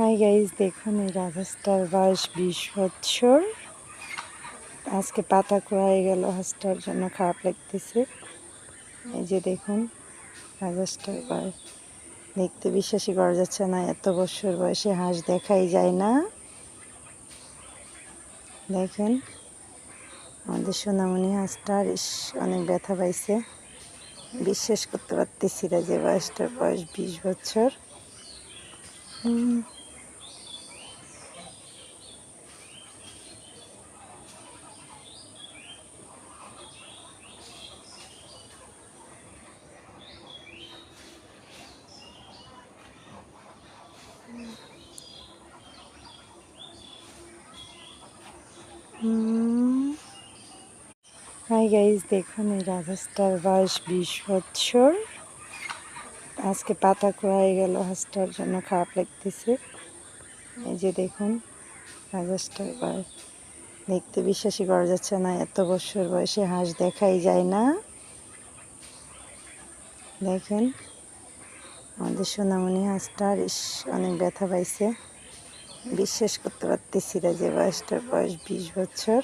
Hi guys, দেখুন এই রাজহাঁসটার বয়স 20 বছর। আজকে পাতা কুড়াই গেল, হাঁসটার জন্য খারাপ লাগতেছে। এই যে দেখুন রাজহাঁসটার বয়স, দেখতে বিশ্বাসই করা যাচ্ছে না, এত বছর বয়সে হাঁস দেখাই যায় না। দেখেন আমাদের সোনামণি হাঁসটার অনেক ব্যথা পাইছে, বিশ্বাস করতে পারতেছি না যে বয়সটার বয়স 20 বছর। হাই গাইজ, দেখুন এই রাজহাঁসটার বয়স 20 বছর। আজকে পাতা কুড়াই গেল, হাঁসটার জন্য খারাপ লাগতেছে। এই যে দেখুন রাজহাঁসটার বয়স, দেখতে বিশ্বাসই করা যাচ্ছে না, এত বছর বয়সে হাঁস দেখাই যায় না। দেখেন আমাদের সোনামণি হাঁসটার অনেক ব্যথা পাইছে, বিশ্বাস করতে পারতেছি না যে বয়সটার বয়স 20 বছর।